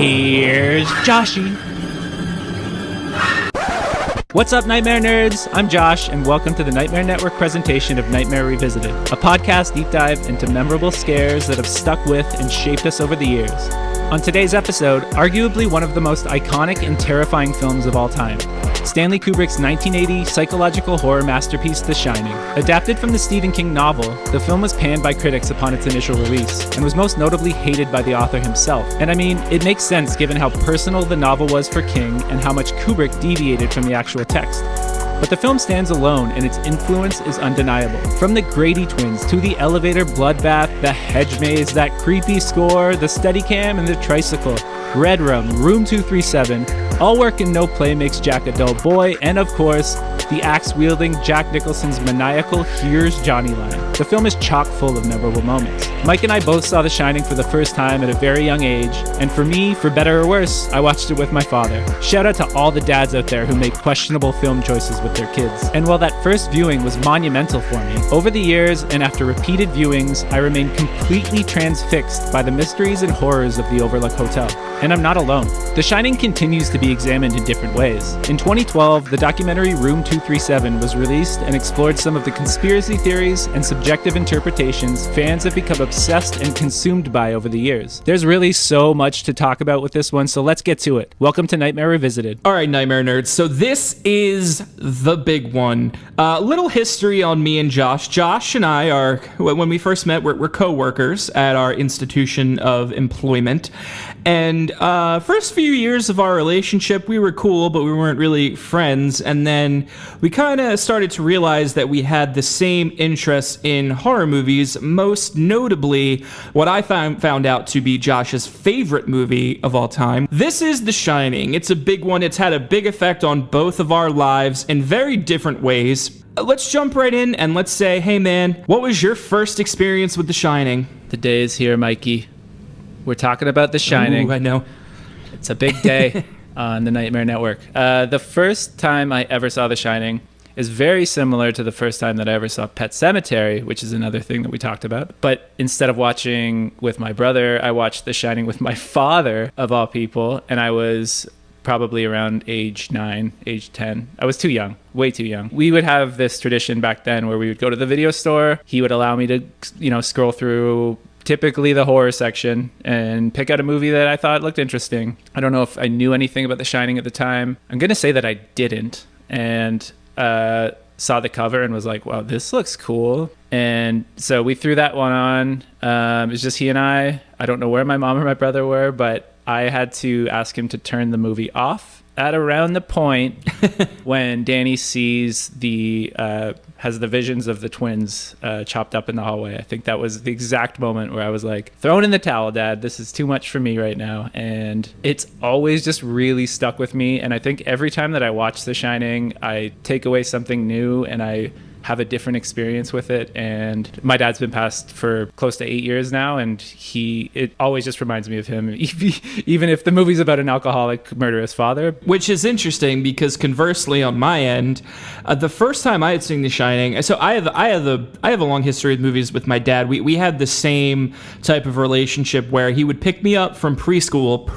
Here's Joshy. What's up, Nightmare Nerds? I'm Josh, and welcome to the Nightmare Network presentation of Nightmare Revisited, a podcast deep dive into memorable scares that have stuck with and shaped us over the years. On today's episode, arguably one of the most iconic and terrifying films of all time, Stanley Kubrick's 1980 psychological horror masterpiece, The Shining. Adapted from the Stephen King novel, the film was panned by critics upon its initial release, and was most notably hated by the author himself. And I mean, it makes sense given how personal the novel was for King and how much Kubrick deviated from the actual text. But the film stands alone, and its influence is undeniable. From the Grady twins to the elevator bloodbath, the hedge maze, that creepy score, the Steadicam, and the tricycle, Red Room, Room 237, all work and no play makes Jack a dull boy, and of course, the axe-wielding Jack Nicholson's maniacal "Here's Johnny" line. The film is chock full of memorable moments. Mike and I both saw The Shining for the first time at a very young age, and for me, for better or worse, I watched it with my father. Shout out to all the dads out there who make questionable film choices with their kids. And while that first viewing was monumental for me, over the years and after repeated viewings, I remained completely transfixed by the mysteries and horrors of the Overlook Hotel. And I'm not alone. The Shining continues to be examined in different ways. In 2012, the documentary Room 237 was released and explored some of the conspiracy theories and subjective interpretations fans have become obsessed and consumed by over the years. There's really so much to talk about with this one, so let's get to it. Welcome to Nightmare Revisited. All right, Nightmare Nerds. So this is the big one. Little history on me and Josh. Josh and I are, when we first met, we're co-workers at our institution of employment. And first few years of our relationship, we were cool, but we weren't really friends. And then we kind of started to realize that we had the same interests in horror movies, most notably what I found out to be Josh's favorite movie of all time. This is The Shining. It's a big one. It's had a big effect on both of our lives in very different ways. Let's jump right in and let's say, hey man, what was your first experience with The Shining? The day is here, Mikey. We're talking about The Shining. Ooh, I know. It's a big day on the Nightmare Network. The first time I ever saw The Shining is very similar to the first time that I ever saw Pet Sematary, which is another thing that we talked about. But instead of watching with my brother, I watched The Shining with my father, of all people, and I was probably around age 9, age 10. I was too young, way too young. We would have this tradition back then where we would go to the video store. He would allow me to, scroll through typically the horror section and pick out a movie that I thought looked interesting. I don't know if I knew anything about The Shining at the time. I'm going to say that I didn't, and saw the cover and was like, wow, this looks cool. And so we threw that one on. It was just he and I. I don't know where my mom or my brother were, but I had to ask him to turn the movie off at around the point when Danny sees has the visions of the twins chopped up in the hallway. I think that was the exact moment where I was like, throw in the towel, Dad. This is too much for me right now. And it's always just really stuck with me. And I think every time that I watch The Shining, I take away something new and I have a different experience with it. And my dad's been passed for close to 8 years now, and it always just reminds me of him, even if the movie's about an alcoholic, murderous father. Which is interesting because conversely, on my end, the first time I had seen The Shining, so I have a long history with movies with my dad. We had the same type of relationship where he would pick me up from preschool.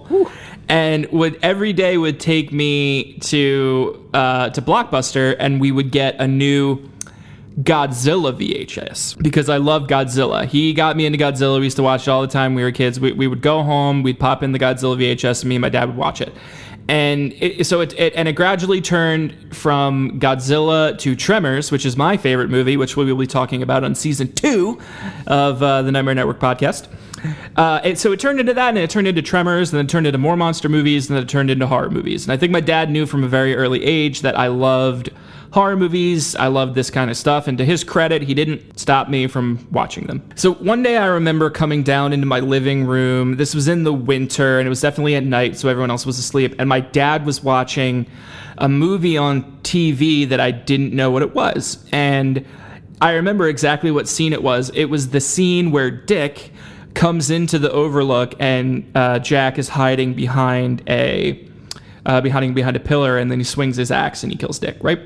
Whew. And every day would take me to Blockbuster, and we would get a new Godzilla VHS because I love Godzilla. He got me into Godzilla. We used to watch it all the time. We were kids. We would go home. We'd pop in the Godzilla VHS, and me and my dad would watch it. And it gradually turned from Godzilla to Tremors, which is my favorite movie, which we will be talking about on season 2 of the Nightmare Network podcast. So it turned into that, and it turned into Tremors, and then it turned into more monster movies, and then it turned into horror movies. And I think my dad knew from a very early age that I loved horror movies. I loved this kind of stuff. And to his credit, he didn't stop me from watching them. So one day I remember coming down into my living room. This was in the winter, and it was definitely at night, so everyone else was asleep. And my dad was watching a movie on TV that I didn't know what it was. And I remember exactly what scene it was. It was the scene where Dick comes into the Overlook, and Jack is hiding behind a pillar, and then he swings his axe and he kills Dick, right?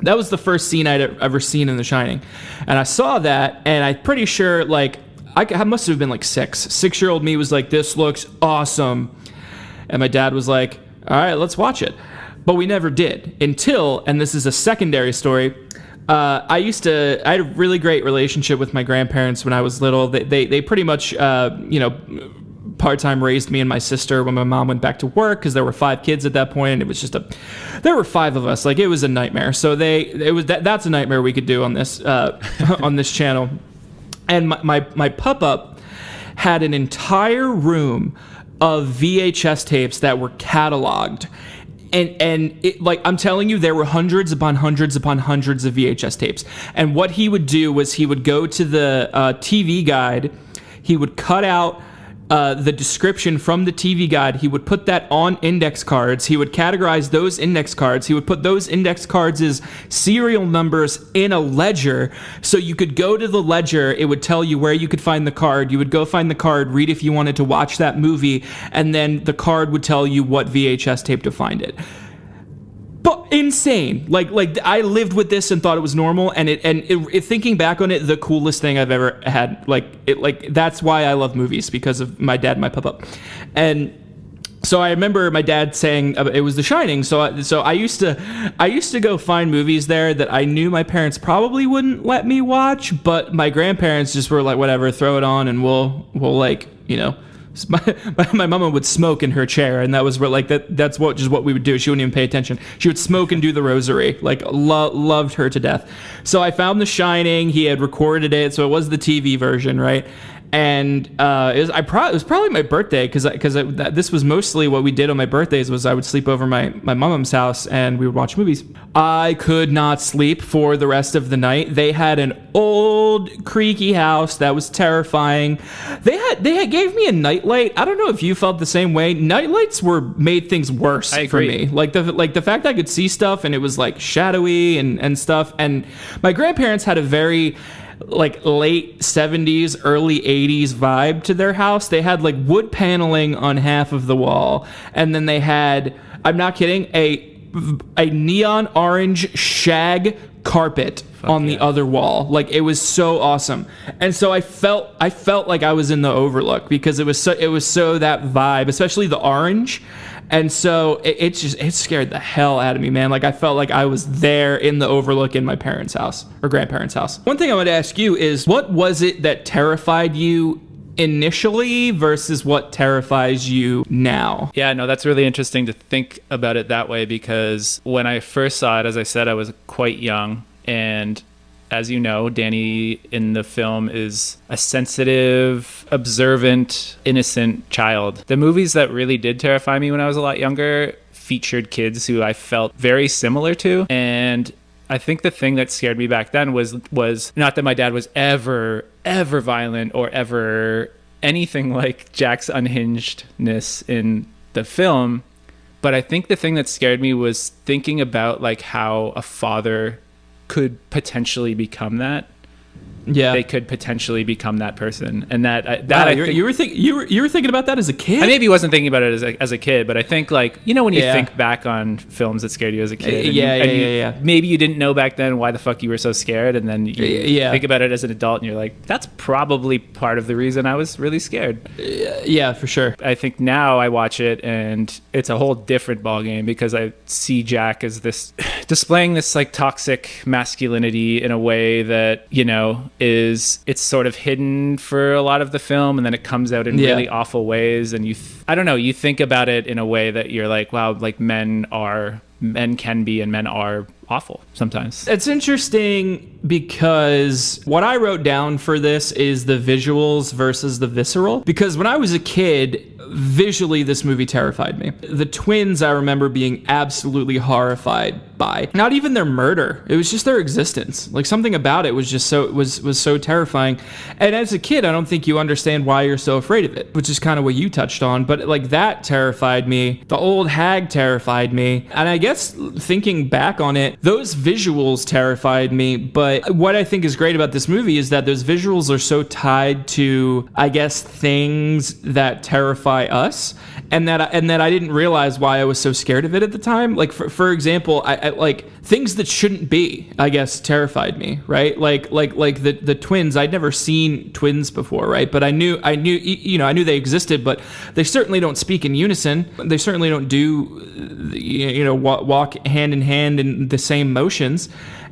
That was the first scene I'd ever seen in The Shining. And I saw that, and I'm pretty sure, like, I must have been like 6. 6-year-old me was like, this looks awesome. And my dad was like, all right, let's watch it. But we never did until, and this is a secondary story, I had a really great relationship with my grandparents when I was little. They pretty much, part-time raised me and my sister when my mom went back to work, because there were 5 kids at that point, and it was just there were 5 of us. Like, it was a nightmare. So that's a nightmare we could do on this on this channel. And my pop-up had an entire room of VHS tapes that were cataloged. And it, like, I'm telling you, there were hundreds upon hundreds upon hundreds of VHS tapes. And what he would do was he would go to the TV guide. He would cut out the description from the TV guide. He would put that on index cards. He would categorize those index cards. He would put those index cards' serial numbers in a ledger, so you could go to the ledger. It would tell you where you could find the card. You would go find the card, read if you wanted to watch that movie, and then the card would tell you what VHS tape to find it. But insane. Like I lived with this and thought it was normal, and it thinking back on it, the coolest thing I've ever had. That's why I love movies, because of my dad and my pop-up. And so I remember my dad saying it was The Shining. So I used to go find movies there that I knew my parents probably wouldn't let me watch, but my grandparents just were like, whatever, throw it on and we'll like, you know. My mama would smoke in her chair, and that was where, like, that's what we would do. She wouldn't even pay attention. She would smoke and do the rosary. Like, loved her to death. So I found The Shining. He had recorded it, so it was the TV version, right? And it was probably my birthday, because this was mostly what we did on my birthdays. Was I would sleep over my mom's house and we would watch movies. I could not sleep for the rest of the night. They had an old creaky house that was terrifying. They gave me a nightlight. I don't know if you felt the same way. Nightlights made things worse for me. Like the fact I could see stuff and it was like shadowy and stuff. And my grandparents had a very like late 70s, early 80s vibe to their house. They had like wood paneling on half of the wall, and then they had, I'm not kidding, a neon orange shag carpet on the other wall. Like, it was so awesome. And so I felt like I was in the Overlook, because it was so that vibe, especially the orange. And so it scared the hell out of me, man. Like, I felt like I was there in the Overlook in my parents' house or grandparents' house. One thing I want to ask you is, what was it that terrified you initially versus what terrifies you now? Yeah, no, that's really interesting to think about it that way, because when I first saw it, as I said, I was quite young. And as you know, Danny in the film is a sensitive, observant, innocent child. The movies that really did terrify me when I was a lot younger featured kids who I felt very similar to. And I think the thing that scared me back then was not that my dad was ever violent or ever anything like Jack's unhingedness in the film. But I think the thing that scared me was thinking about like how a father could potentially become that. Yeah, they could potentially become that person, and you were thinking about that as a kid. I maybe wasn't thinking about it as a kid, but I think, like, you know, when you think back on films that scared you as a kid, maybe you didn't know back then why the fuck you were so scared, and then you think about it as an adult, and you're like, that's probably part of the reason I was really scared. Yeah, for sure. I think now I watch it, and it's a whole different ballgame, because I see Jack as this displaying this like toxic masculinity in a way that, you know, it's sort of hidden for a lot of the film, and then it comes out in really awful ways, and I don't know, you think about it in a way that you're like, wow, like men can be and men are awful sometimes. It's interesting because what I wrote down for this is the visuals versus the visceral, because when I was a kid, visually this movie terrified me. The twins, I remember being absolutely horrified by. Not even their murder, it was just their existence. Like, something about it was just was so terrifying. And as a kid, I don't think you understand why you're so afraid of it, which is kind of what you touched on. But like, that terrified me. The old hag terrified me. And I guess thinking back on it, those visuals terrified me. But what I think is great about this movie is that those visuals are so tied to, I guess, things that terrify us, and that I didn't realize why I was so scared of it at the time. Like, for example, like things that shouldn't be, I guess, terrified me, right? Like the twins. I'd never seen twins before, right? But I knew they existed, but they certainly don't speak in unison. They certainly don't walk hand in hand in the same motions.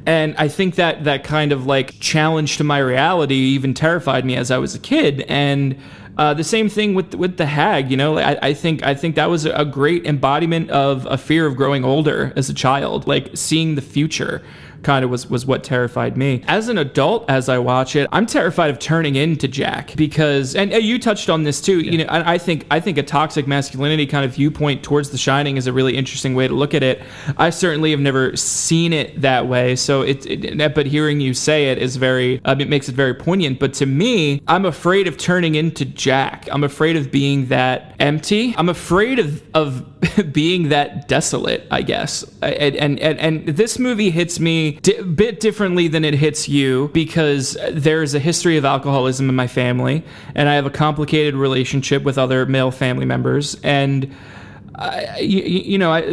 And I think that kind of like challenge to my reality even terrified me as I was a kid. And the same thing with the hag, I think that was a great embodiment of a fear of growing older as a child, like seeing the future. Kind of was what terrified me. As an adult, as I watch it, I'm terrified of turning into Jack because, and you touched on this too. Yeah. I think a toxic masculinity kind of viewpoint towards The Shining is a really interesting way to look at it. I certainly have never seen it that way, so but hearing you say it is it makes it very poignant. But to me, I'm afraid of turning into Jack. I'm afraid of being that empty. I'm afraid of being that desolate, I guess. And this movie hits me a bit differently than it hits you because there's a history of alcoholism in my family, and I have a complicated relationship with other male family members. And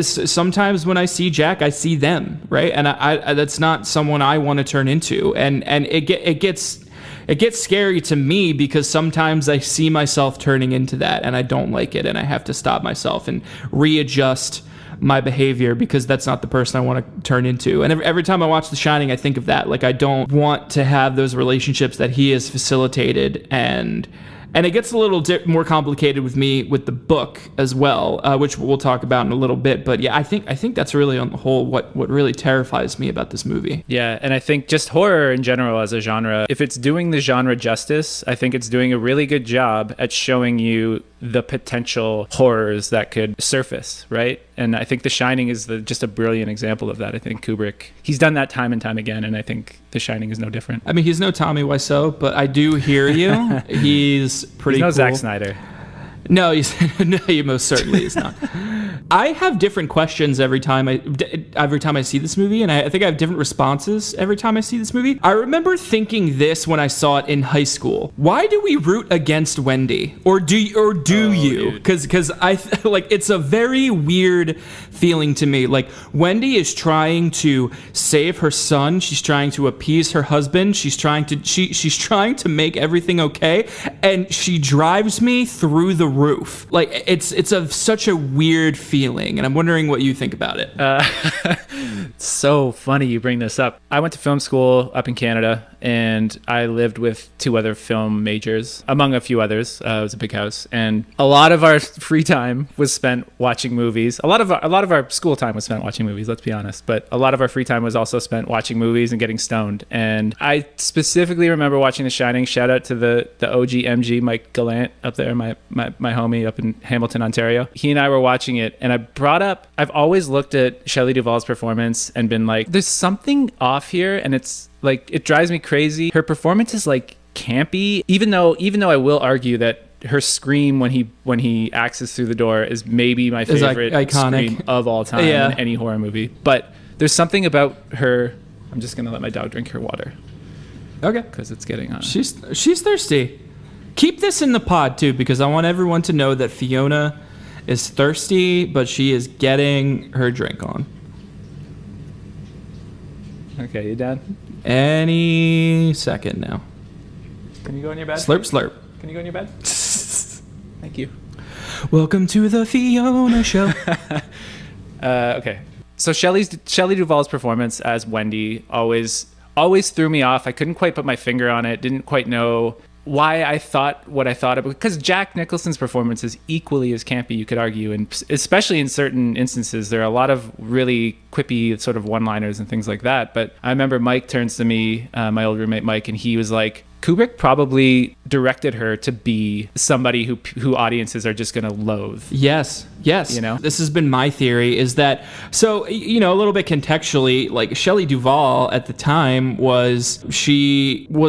sometimes when I see Jack, I see them, right? And I that's not someone I want to turn into. And it gets scary to me because sometimes I see myself turning into that and I don't like it, and I have to stop myself and readjust my behavior because that's not the person I want to turn into. And every time I watch The Shining, I think of that. Like, I don't want to have those relationships that he has facilitated, and it gets a little more complicated with me with the book as well, which we'll talk about in a little bit. But yeah, I think that's really on the whole what really terrifies me about this movie. Yeah, and I think just horror in general as a genre, if it's doing the genre justice, I think it's doing a really good job at showing you the potential horrors that could surface, right? And I think The Shining is just a brilliant example of that. I think Kubrick, he's done that time and time again, and I think The Shining is no different. I mean, he's no Tommy Wiseau, but I do hear you. He's pretty cool. He's no Zack Snyder. No, he most certainly is not. I have different questions every time I see this movie, and I think I have different responses every time I see this movie. I remember thinking this when I saw it in high school. Why do we root against Wendy? Or do you? Because I like, it's a very weird feeling to me. Like, Wendy is trying to save her son. She's trying to appease her husband. She's trying to make everything okay, and she drives me through the roof. Like, it's such a weird feeling, and I'm wondering what you think about it. So funny you bring this up. I went to film school up in Canada, and I lived with two other film majors, among a few others. It was a big house, and a lot of our free time was spent watching movies. A lot of our school time was spent watching movies, let's be honest, but a lot of our free time was also spent watching movies and getting stoned. And I specifically remember watching The Shining. Shout out to the OG MG, Mike Gallant, up there, my homie up in Hamilton, Ontario. He and I were watching it, and I've always looked at Shelley Duvall's performance and been like, there's something off here, and it's like, it drives me crazy. Her performance is like campy, even though I will argue that her scream when he axes through the door is maybe my favorite scream of all time in any horror movie. But there's something about her. I'm just gonna let my dog drink her water. Okay, because it's getting on. She's thirsty. Keep this in the pod too, because I want everyone to know that Fiona is thirsty, but she is getting her drink on. Okay, you done? Any second now. Can you go in your bed? Slurp, slurp. Can you go in your bed? Thank you. Welcome to the Fiona Show. Okay. So Shelley Duvall's performance as Wendy always threw me off. I couldn't quite put my finger on it. Didn't quite know why I thought what I thought of it, because Jack Nicholson's performance is equally as campy, you could argue, and especially in certain instances there are a lot of really quippy sort of one-liners and things like that. But I remember Mike turns to me, my old roommate Mike, and he was like, Kubrick probably directed her to be somebody who audiences are just going to loathe. Yes. You know, this has been my theory, is that, so, you know, a little bit contextually, like, Shelley Duvall at the time was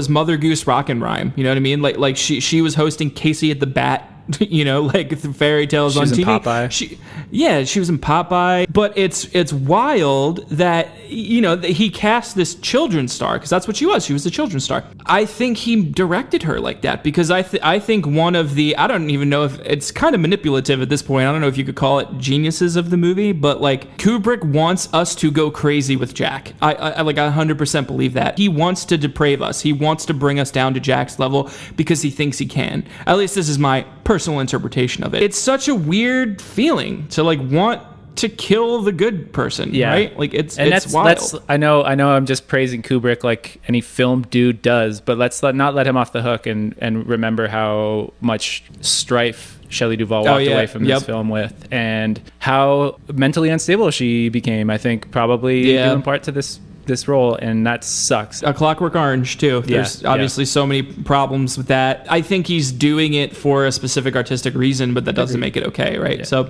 Mother Goose Rock and Rhyme. You know what I mean? Like she was hosting Casey at the Bat like the fairy tales on was in TV. Popeye. She was in Popeye. But it's wild that he cast this children's star, because that's what she was. She was a children's star. I think he directed her like that because I think one of the, I don't even know if it's kind of manipulative at this point. I don't know if you could call it geniuses of the movie, but like Kubrick wants us to go crazy with Jack. I like 100% believe that. He wants to deprave us. He wants to bring us down to Jack's level because he thinks he can. At least this is my personal interpretation of it. It's such a weird feeling to like want to kill the good person, right? Like it's wild. I know I'm just praising Kubrick like any film dude does, but let's not let him off the hook and remember how much strife Shelley Duvall walked away from this film with, and how mentally unstable she became. I think probably due in part to this role, and that sucks. A Clockwork Orange too. There's obviously so many problems with that. I think he's doing it for a specific artistic reason, but that doesn't make it okay, right? So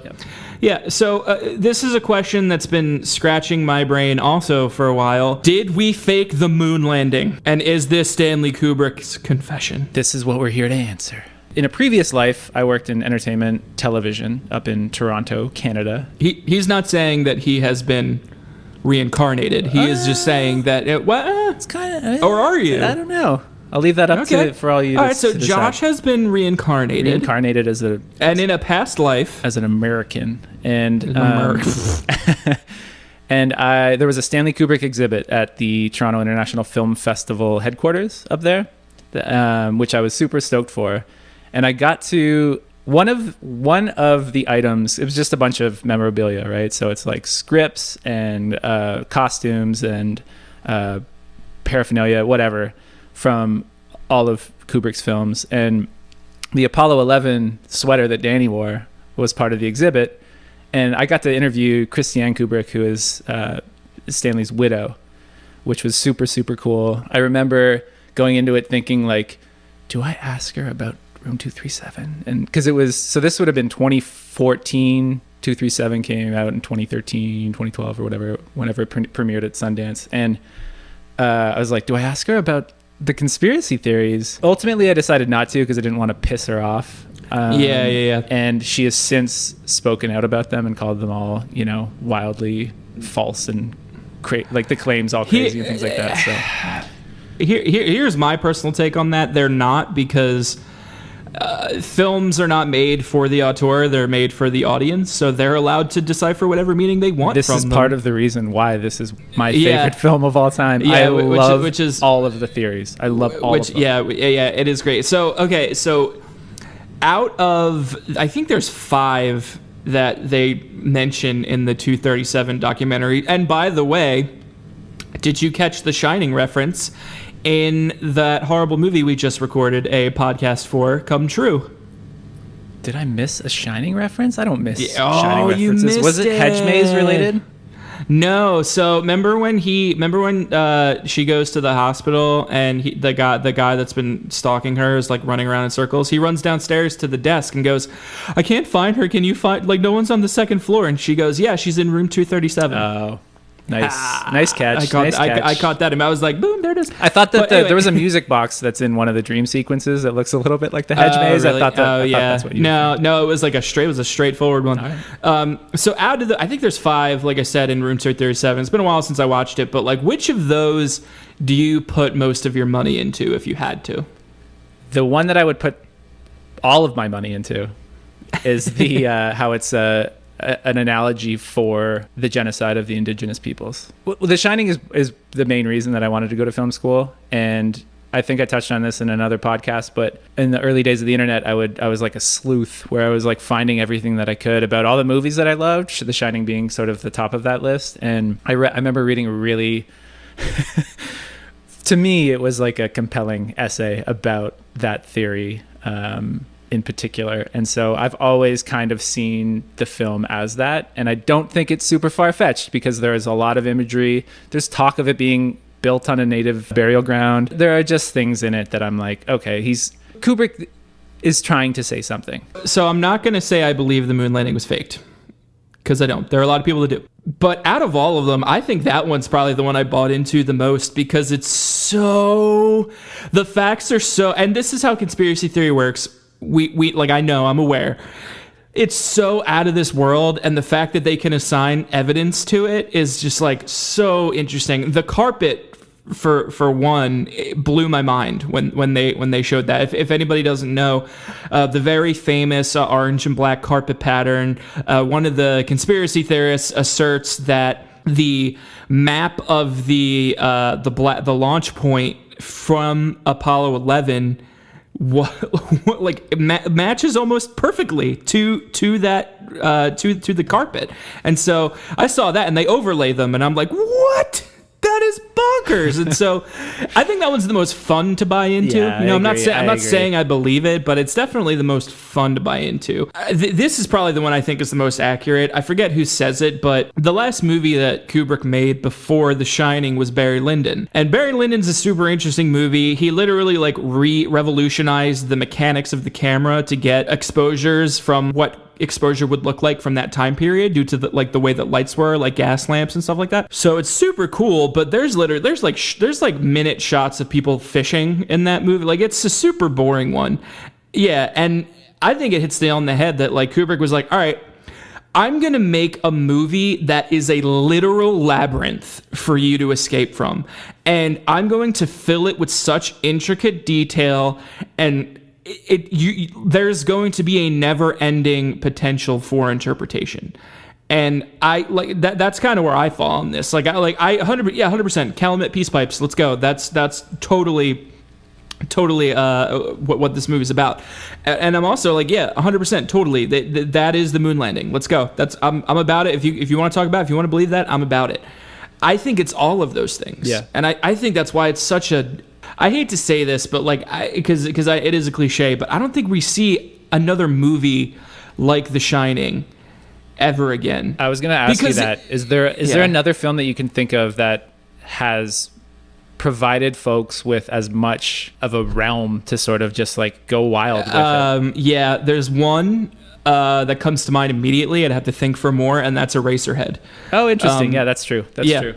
this is a question that's been scratching my brain also for a while. Did we fake the moon landing? And is this Stanley Kubrick's confession? This is what we're here to answer. In a previous life, I worked in entertainment television up in Toronto, Canada. He's not saying that he has been reincarnated. He is just saying that it's kind of, or are you? I don't know. I'll leave that up to for all you. All right, so Josh has been reincarnated and in a past life as an American, and and there was a Stanley Kubrick exhibit at the Toronto International Film Festival headquarters up there, which I was super stoked for, and I got to. One of the items, it was just a bunch of memorabilia, right? So it's like scripts and costumes and paraphernalia, whatever, from all of Kubrick's films. And the Apollo 11 sweater that Danny wore was part of the exhibit. And I got to interview Christiane Kubrick, who is Stanley's widow, which was super, super cool. I remember going into it thinking, like, do I ask her about Room 237? And because this would have been 2014. 237 came out in 2013, 2012 or whatever, whenever it premiered at Sundance. And I was like, do I ask her about the conspiracy theories? Ultimately, I decided not to because I didn't want to piss her off. And she has since spoken out about them and called them all, wildly false and like the claims all crazy and things like that. So here's my personal take on that. They're not, because films are not made for the auteur, they're made for the audience, so they're allowed to decipher whatever meaning they want this from is them. Part of the reason why this is my favorite film of all time. I love all of the theories. I love all of them. It is great. So out of, I think there's 5 that they mention in the 237 documentary. And by the way, did you catch the Shining reference in that horrible movie we just recorded a podcast for, Come True? Did I miss a Shining reference? I don't miss Shining references. You missed Was it Hedge Maze related? No. So remember when she goes to the hospital and the guy that's been stalking her is like running around in circles. He runs downstairs to the desk and goes, "I can't find her. Can you find, like, no one's on the second floor?" And she goes, "Yeah, she's in room 237. Oh. Nice catch. I caught that, and I was like, boom, there it is. I thought that there was a music box that's in one of the dream sequences that looks a little bit like the Hedge Maze. Really? I thought that's what you were. No, it was like a straightforward one. Right. So out of I think there's 5, like I said, in room 237. It's been a while since I watched it, but like, which of those do you put most of your money into if you had to? The one that I would put all of my money into is the how it's an analogy for the genocide of the indigenous peoples. Well, The Shining is the main reason that I wanted to go to film school, and I think I touched on this in another podcast, but in the early days of the internet, I was like a sleuth, where I was like finding everything that I could about all the movies that I loved, The Shining being sort of the top of that list. And I remember reading a really to me, it was like a compelling essay about that theory in particular. And so I've always kind of seen the film as that. And I don't think it's super far-fetched, because there is a lot of imagery. There's talk of it being built on a native burial ground. There are just things in it that I'm like, okay, Kubrick is trying to say something. So I'm not going to say I believe the moon landing was faked, because I don't. There are a lot of people that do. But out of all of them, I think that one's probably the one I bought into the most, because the facts are so, and this is how conspiracy theory works. we like, I'm aware. It's so out of this world, and the fact that they can assign evidence to it is just like so interesting. The carpet, for one, it blew my mind when they showed that. If anybody doesn't know, the very famous orange and black carpet pattern, one of the conspiracy theorists asserts that the map of the launch point from Apollo 11 matches almost perfectly to that to the carpet. And so I saw that, and they overlay them, and I'm like, what? That is bonkers. And so I think that one's the most fun to buy into. Yeah, I'm not saying I believe it, but it's definitely the most fun to buy into. This is probably the one I think is the most accurate. I forget who says it, but the last movie that Kubrick made before The Shining was Barry Lyndon. And Barry Lyndon's a super interesting movie. He literally revolutionized the mechanics of the camera to get exposures from what exposure would look like from that time period due to the way that lights were, like gas lamps and stuff like that. So it's super cool, but there's minute shots of people fishing in that movie. Like, it's a super boring one. Yeah, and I think it hits the nail on the head that like Kubrick was like, all right, I'm going to make a movie that is a literal labyrinth for you to escape from. And I'm going to fill it with such intricate detail, and there's going to be a never-ending potential for interpretation. And I like that. That's kind of where I fall on this. 100%. Calumet peace pipes. Let's go. That's totally what this movie's about. And I'm also 100% totally. That is the moon landing. Let's go. I'm about it. If you want to talk about it, if you want to believe that, I'm about it. I think it's all of those things. Yeah. And I think that's why it's such a. I hate to say this, but because it is a cliche, but I don't think we see another movie like The Shining ever again. I was going to ask you that. Is there another film that you can think of that has provided folks with as much of a realm to sort of just go wild with it? Yeah, there's one that comes to mind immediately. I'd have to think for more, and that's Eraserhead. Oh, interesting. Yeah, that's true. That's true.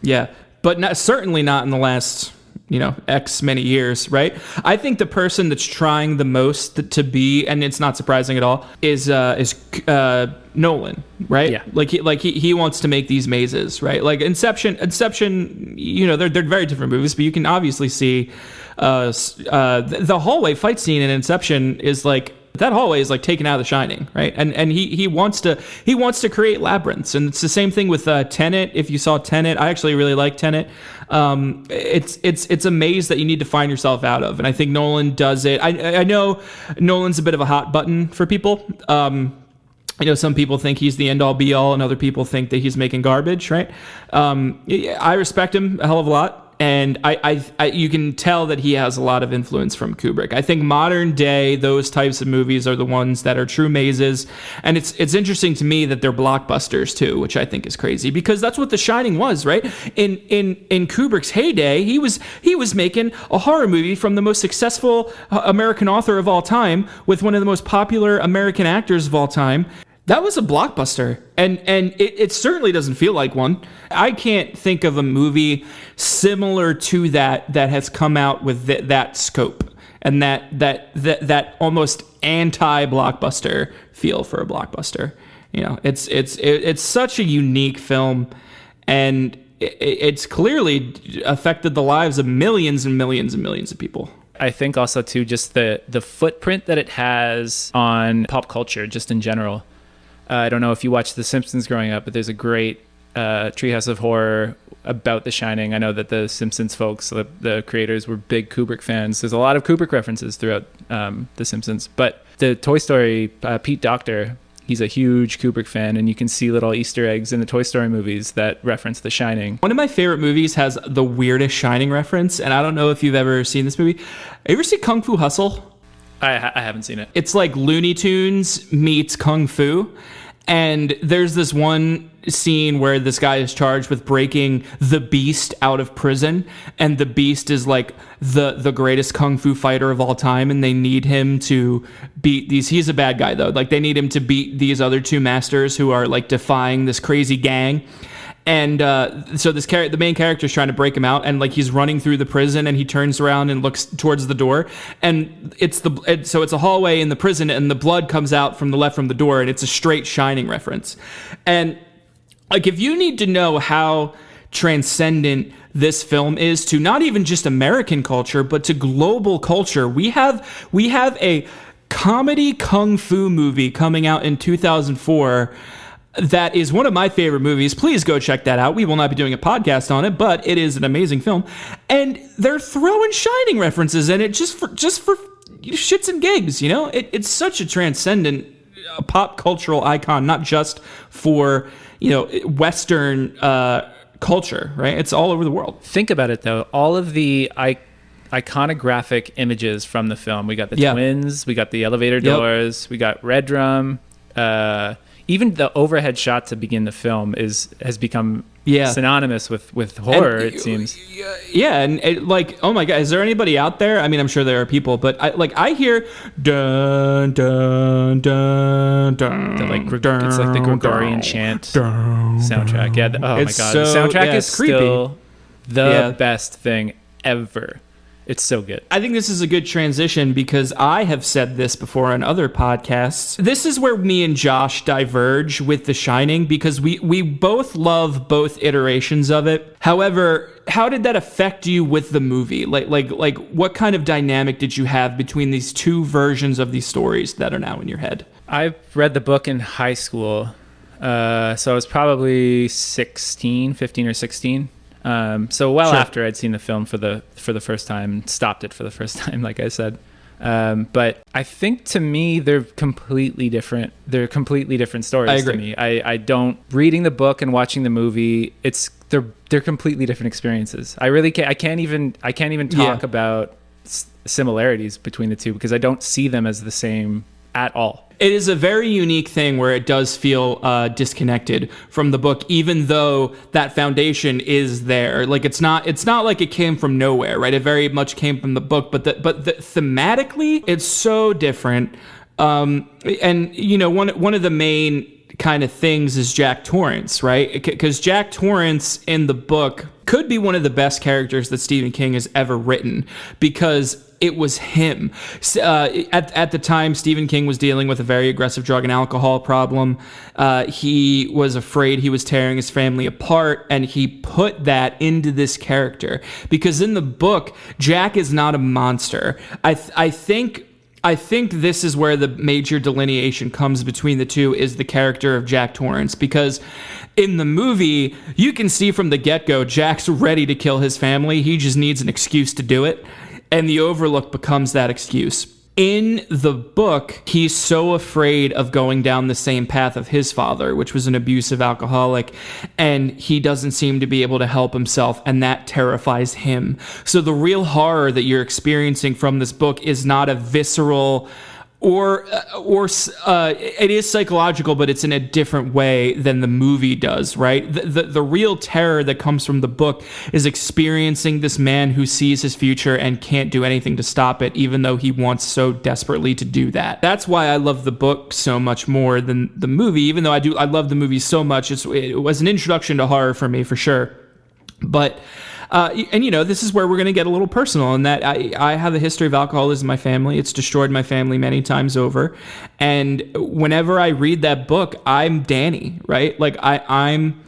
Yeah, but certainly not in the last X many years, right? I think the person that's trying the most to be, and it's not surprising at all, is Nolan, right? Yeah. He wants to make these mazes, right? Like Inception, they're very different movies, but you can obviously see the hallway fight scene in Inception is that hallway is taken out of The Shining, right? And he wants to create labyrinths, and it's the same thing with Tenet. If you saw Tenet, I actually really like Tenet. It's a maze that you need to find yourself out of, and I think Nolan does it. I know Nolan's a bit of a hot button for people. Some people think he's the end all be all, and other people think that he's making garbage, right? I respect him a hell of a lot. And I you can tell that he has a lot of influence from Kubrick. I think modern day, those types of movies are the ones that are true mazes. And it's interesting to me that they're blockbusters too, which I think is crazy, because that's what The Shining was, right? In Kubrick's heyday, he was making a horror movie from the most successful American author of all time with one of the most popular American actors of all time. That was a blockbuster, and it certainly doesn't feel like one. I can't think of a movie similar to that has come out with that scope and that almost anti-blockbuster feel for a blockbuster. It's such a unique film, and it's clearly affected the lives of millions and millions and millions of people. I think also too, just the footprint that it has on pop culture, just in general. I don't know if you watched The Simpsons growing up, but there's a great Treehouse of Horror about The Shining. I know that the Simpsons folks, the creators, were big Kubrick fans. There's a lot of Kubrick references throughout The Simpsons. But the Toy Story, Pete Docter, he's a huge Kubrick fan, and you can see little Easter eggs in the Toy Story movies that reference The Shining. One of my favorite movies has the weirdest Shining reference, and I don't know if you've ever seen this movie. You ever see Kung Fu Hustle? I haven't seen it. It's like Looney Tunes meets Kung Fu. And there's this one scene where this guy is charged with breaking the Beast out of prison. And the Beast is the greatest Kung Fu fighter of all time. And they need him to beat these. He's a bad guy, though. They need him to beat these other two masters who are defying this crazy gang. And so the main character is trying to break him out, and like he's running through the prison, and he turns around and looks towards the door, and it's a hallway in the prison, and the blood comes out from the left from the door, and it's a straight Shining reference. And like, if you need to know how transcendent this film is to not even just American culture, but to global culture, we have a comedy kung fu movie coming out in 2004 that is one of my favorite movies. Please go check that out. We will not be doing a podcast on it, but it is an amazing film. And they're throwing Shining references in it just for shits and gigs, you know? It's such a transcendent pop cultural icon, not just for, you know, Western culture, right? It's all over the world. Think about it, though. All of the iconographic images from the film. We got the twins, we got the elevator doors, we got Red Drum, even the overhead shot to begin the film has become synonymous with horror, it seems. Yeah, and like, oh my God, is there anybody out there? I mean, I'm sure there are people, but I hear dun dun dun dun. It's like the Gregorian chant soundtrack. Yeah. Oh my God, the soundtrack is creepy. Still the best thing ever. It's so good. I think this is a good transition because I have said this before on other podcasts. This is where me and Josh diverge with The Shining because we both love both iterations of it. However, how did that affect you with the movie? Like what kind of dynamic did you have between these two versions of these stories that are now in your head? I read the book in high school. So I was probably 15 or 16. So after I'd seen the film for the first time, stopped it for the first time, like I said. But I think to me, they're completely different. They're completely different stories to me. I don't, reading the book and watching the movie, they're completely different experiences. I really can't, I can't even talk about similarities between the two because I don't see them as the same at all. It is a very unique thing where it does feel disconnected from the book, even though that foundation is there. Like it's not like it came from nowhere, right? It very much came from the book, but thematically, it's so different. And you know, one of the main kind of things is Jack Torrance, right? Because Jack Torrance in the book could be one of the best characters that Stephen King has ever written because it was him. At the time, Stephen King was dealing with a very aggressive drug and alcohol problem. He was afraid he was tearing his family apart, and he put that into this character. Because in the book, Jack is not a monster. I think this is where the major delineation comes between the two is the character of Jack Torrance. Because in the movie, you can see from the get-go, Jack's ready to kill his family. He just needs an excuse to do it. And the Overlook becomes that excuse. In the book, he's so afraid of going down the same path of his father, which was an abusive alcoholic, and he doesn't seem to be able to help himself, and that terrifies him. So the real horror that you're experiencing from this book is not a visceral or it is psychological, but it's in a different way than the movie does, right? The real terror that comes from the book is experiencing this man who sees his future and can't do anything to stop it, even though he wants so desperately to do that. That's why I love the book so much more than the movie, even though I love the movie so much. It was an introduction to horror for me, for sure. But and you know, this is where we're going to get a little personal in that I have a history of alcoholism in my family. It's destroyed my family many times over. And whenever I read that book, I'm Danny, right? Like I'm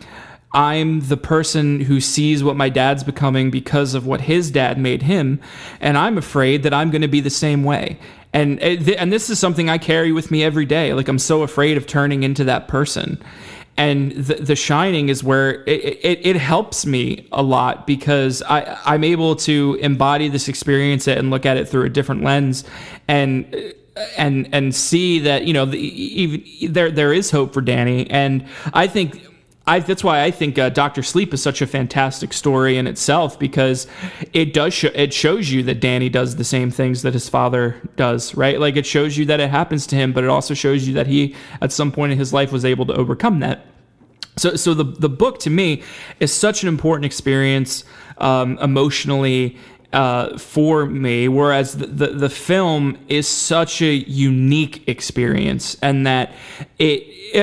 the person who sees what my dad's becoming because of what his dad made him. And I'm afraid that I'm going to be the same way. And this is something I carry with me every day. Like I'm so afraid of turning into that person. And the Shining is where it helps me a lot because I'm able to embody this experience and look at it through a different lens and see that, you know, there is hope for Danny. And that's why I think Dr. Sleep is such a fantastic story in itself, because it shows you that Danny does the same things that his father does, right? Like it shows you that it happens to him, but it also shows you that he at some point in his life was able to overcome that. So the book to me is such an important experience emotionally for me, whereas the film is such a unique experience, and that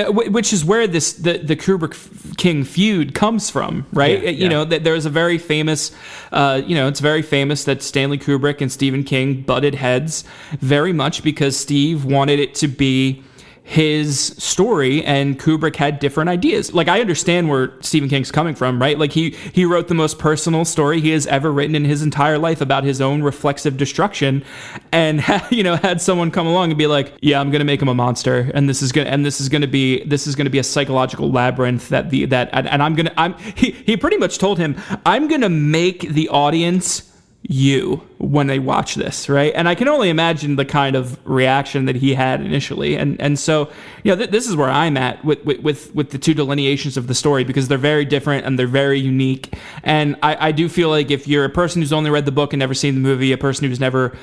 which is where the Kubrick King feud comes from, right? You know, that there's a very famous, it's very famous that Stanley Kubrick and Stephen King butted heads very much because Steve wanted it to be his story and Kubrick had different ideas. Like, I understand where Stephen King's coming from, right? Like, he wrote the most personal story he has ever written in his entire life about his own reflexive destruction, and had someone come along and be like, yeah, I'm gonna make him a monster, and this is gonna be a psychological labyrinth he pretty much told him, I'm gonna make the audience you when they watch this, right? And I can only imagine the kind of reaction that he had initially, and so this is where I'm at with the two delineations of the story, because they're very different and they're very unique. And I do feel like if you're a person who's only read the book and never seen the movie, a person who's never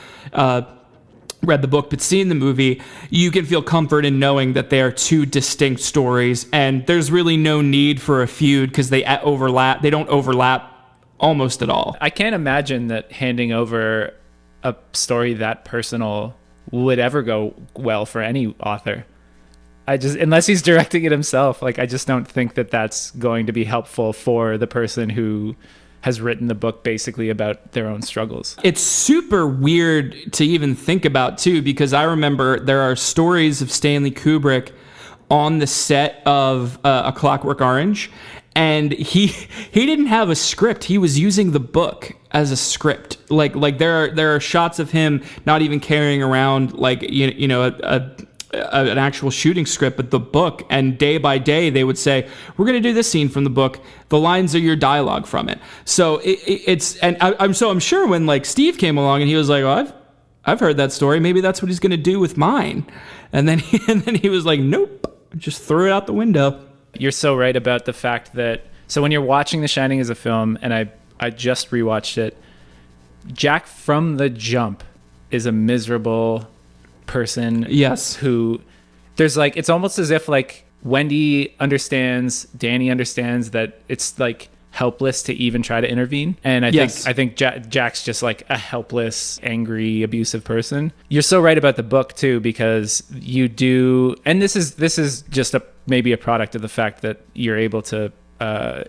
read the book but seen the movie, you can feel comfort in knowing that they are two distinct stories, and there's really no need for a feud because they don't overlap almost at all. I can't imagine that handing over a story that personal would ever go well for any author. Unless he's directing it himself, I just don't think that that's going to be helpful for the person who has written the book basically about their own struggles. It's super weird to even think about too, because I remember there are stories of Stanley Kubrick on the set of A Clockwork Orange, and he didn't have a script. He was using the book as a script. Like there are shots of him not even carrying around an actual shooting script, but the book. And day by day, they would say, "We're going to do this scene from the book. The lines are your dialogue from it." So I'm sure when Steve came along and he was like, "Oh, I've heard that story. Maybe that's what he's going to do with mine." And then he was like, "Nope," just threw it out the window. You're so right about the fact that, so when you're watching The Shining as a film, and I just rewatched it, Jack from the jump is a miserable person. Yes. Who there's it's almost as if Wendy understands, Danny understands that it's helpless to even try to intervene. And I think Jack's just a helpless, angry, abusive person. You're so right about the book too, because you do, and this is just maybe a product of the fact that you're able to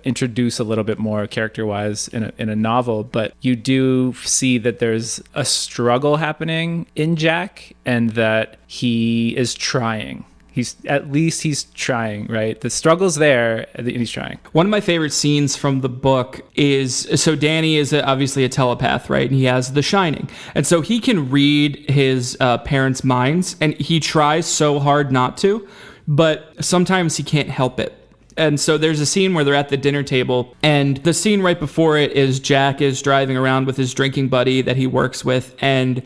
introduce a little bit more character-wise in a novel, but you do see that there's a struggle happening in Jack, and that he is trying. He's trying, right? The struggle's there, and he's trying. One of my favorite scenes from the book is, so Danny is obviously a telepath, right? And he has The Shining. And so he can read his parents' minds, and he tries so hard not to, but sometimes he can't help it. And so there's a scene where they're at the dinner table, and the scene right before it is Jack is driving around with his drinking buddy that he works with, and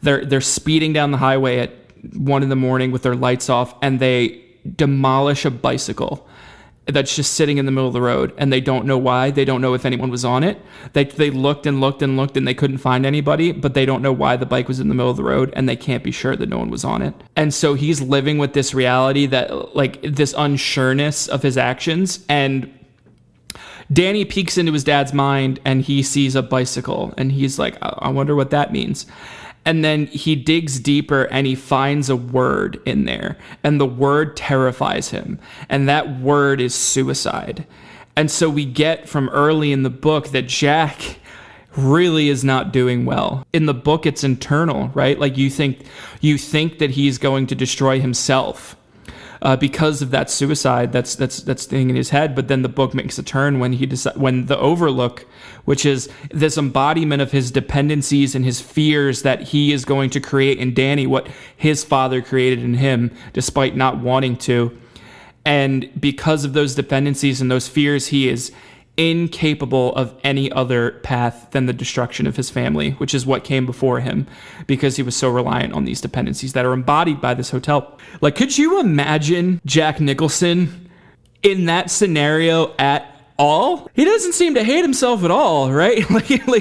they're speeding down the highway at 1 a.m. with their lights off, and they demolish a bicycle that's just sitting in the middle of the road, and they don't know why. They don't know if anyone was on it. They looked and looked and looked, and they couldn't find anybody, but they don't know why the bike was in the middle of the road, and they can't be sure that no one was on it. And so he's living with this reality that, this unsureness of his actions, and Danny peeks into his dad's mind, and he sees a bicycle, and he's like, I wonder what that means. And then he digs deeper and he finds a word in there, and the word terrifies him, and that word is suicide. And so we get from early in the book that Jack really is not doing well. In the book, it's internal, right? You think that he's going to destroy himself because of that suicide that's thing in his head. But then the book makes a turn when when the Overlook, which is this embodiment of his dependencies and his fears that he is going to create in Danny, what his father created in him, despite not wanting to. And because of those dependencies and those fears, he is incapable of any other path than the destruction of his family, which is what came before him, because he was so reliant on these dependencies that are embodied by this hotel. Could you imagine Jack Nicholson in that scenario at all? He doesn't seem to hate himself at all, right?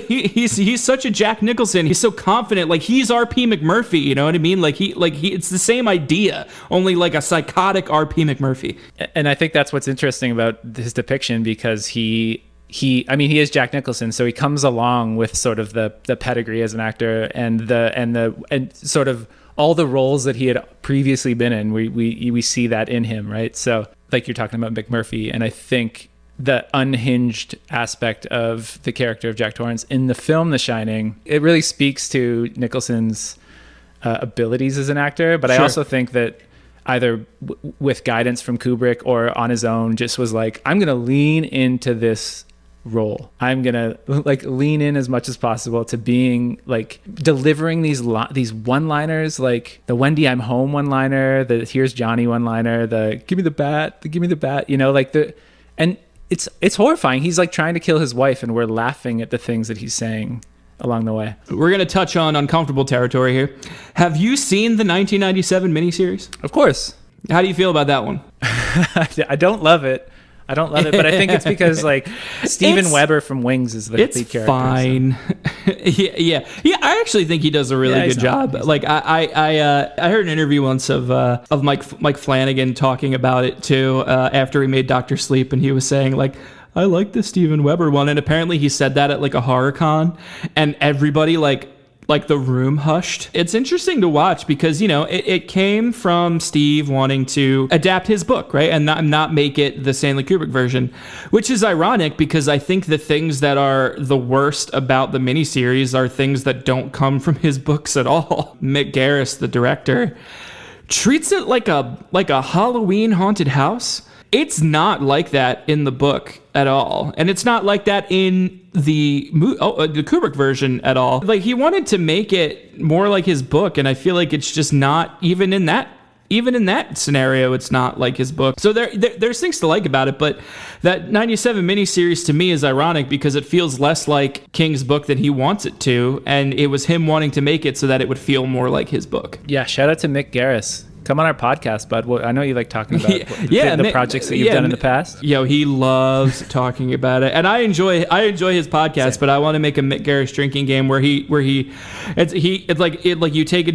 He's such a Jack Nicholson. He's so confident. He's RP McMurphy, you know what I mean? It's the same idea, only a psychotic RP McMurphy. And I think that's what's interesting about his depiction, because he he is Jack Nicholson, so he comes along with sort of the pedigree as an actor and sort of all the roles that he had previously been in. We see that in him, right? So like you're talking about McMurphy, and I think the unhinged aspect of the character of Jack Torrance in the film The Shining, it really speaks to Nicholson's abilities as an actor. But sure. I also think that either with guidance from Kubrick or on his own, just was like, I'm going to lean into this role. I'm going to like lean in as much as possible to being like delivering these one-liners, like the Wendy I'm home one-liner, the here's Johnny one-liner, the give me the bat, you know, like and it's horrifying. He's like trying to kill his wife and we're laughing at the things that he's saying along the way. We're going to touch on uncomfortable territory here. Have you seen the 1997 miniseries? Of course. How do you feel about that one? I don't love it, but I think it's because like Steven Weber from Wings is the lead character. It's fine. So. yeah. I actually think he does a really good job. Like I heard an interview once of Mike Flanagan talking about it too after he made Dr. Sleep, and he was saying like, I like the Steven Weber one, and apparently he said that at like a horror con, and everybody like the room hushed. It's interesting to watch because, you know, it came from Steve wanting to adapt his book, right? And not make it the Stanley Kubrick version, which is ironic because I think the things that are the worst about the miniseries are things that don't come from his books at all. Mick Garris, the director, treats it like a Halloween haunted house. It's not like that in the book at all. And it's not like that in the Kubrick version at all. Like, he wanted to make it more like his book, and I feel like it's just not even in that scenario, it's not like his book. So there's things to like about it, but that 97 miniseries to me is ironic because it feels less like King's book than he wants it to, and it was him wanting to make it so that it would feel more like his book. Yeah, shout out to Mick Garris. Come on our podcast, bud. Well, I know you like talking about the projects that you've done in the past. Yo, he loves talking about it, and I enjoy his podcast. Same. But I want to make a Mick Garris drinking game where it's like you take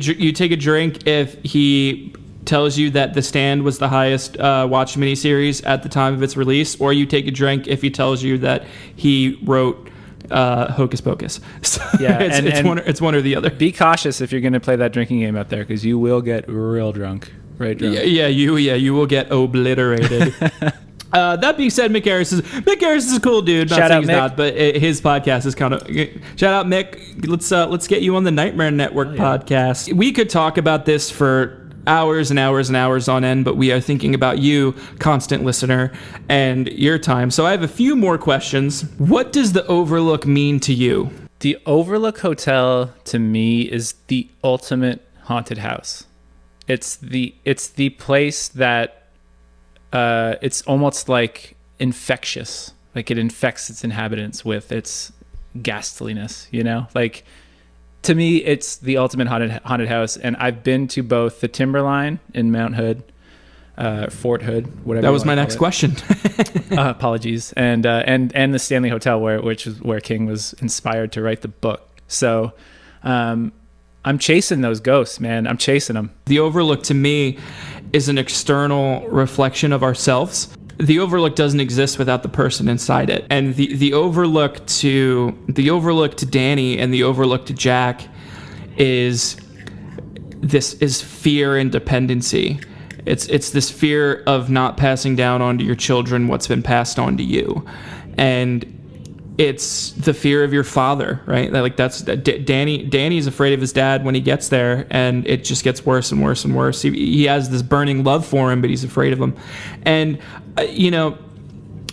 a drink if he tells you that The Stand was the highest watched miniseries at the time of its release, or you take a drink if he tells you that he wrote Hocus Pocus. So yeah, it's one or the other. Be cautious if you're going to play that drinking game out there, because you will get real drunk. Right? Drunk. You will get obliterated. That being said, Mick Garris is a cool dude. Shout out Mick. Not, but his podcast is kind of. Shout out Mick. Let's get you on the Nightmare Network podcast. We could talk about this for hours and hours and hours on end, but we are thinking about you, constant listener, and your time. So I have a few more questions. What does the Overlook mean to you? The Overlook Hotel to me is the ultimate haunted house. It's the place that it's almost like infectious. Like it infects its inhabitants with its ghastliness, you know? Like, to me, it's the ultimate haunted house, and I've been to both the Timberline in Mount Hood, Fort Hood, whatever. That was my next question. Apologies, and the Stanley Hotel, which is where King was inspired to write the book. So, I'm chasing those ghosts, man. I'm chasing them. The Overlook to me is an external reflection of ourselves. The Overlook doesn't exist without the person inside it. And the Overlook to Danny and the Overlook to Jack is fear and dependency. It's this fear of not passing down onto your children what's been passed on to you. And it's the fear of your father, right? Like Danny's afraid of his dad when he gets there, and it just gets worse and worse and worse. He has this burning love for him, but he's afraid of him. And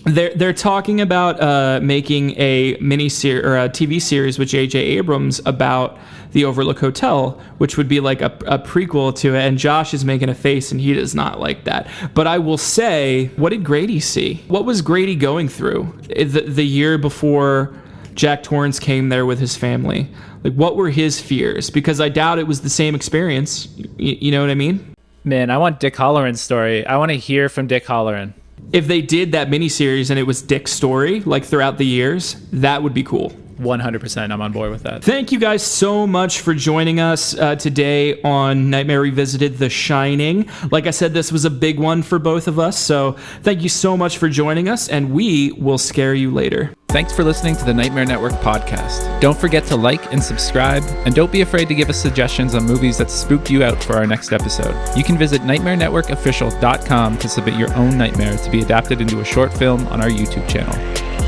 they're talking about making a mini-series or a TV series with J.J. Abrams about the Overlook Hotel, which would be like a prequel to it. And Josh is making a face, and he does not like that. But I will say, what did Grady see? What was Grady going through the year before Jack Torrance came there with his family? Like, what were his fears? Because I doubt it was the same experience. You know what I mean? Man, I want Dick Halloran's story. I want to hear from Dick Halloran. If they did that miniseries and it was Dick's story, like throughout the years, that would be cool. 100%. I'm on board with that. Thank you guys so much for joining us today on Nightmare Revisited: The Shining. Like I said, this was a big one for both of us, so thank you so much for joining us, and we will scare you later. Thanks for listening to the Nightmare Network podcast. Don't forget to like and subscribe, and don't be afraid to give us suggestions on movies that spooked you out for our next episode. You can visit nightmarenetworkofficial.com to submit your own nightmare to be adapted into a short film on our YouTube channel.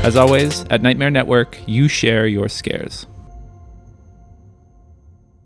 As always, at Nightmare Network, you share your scares.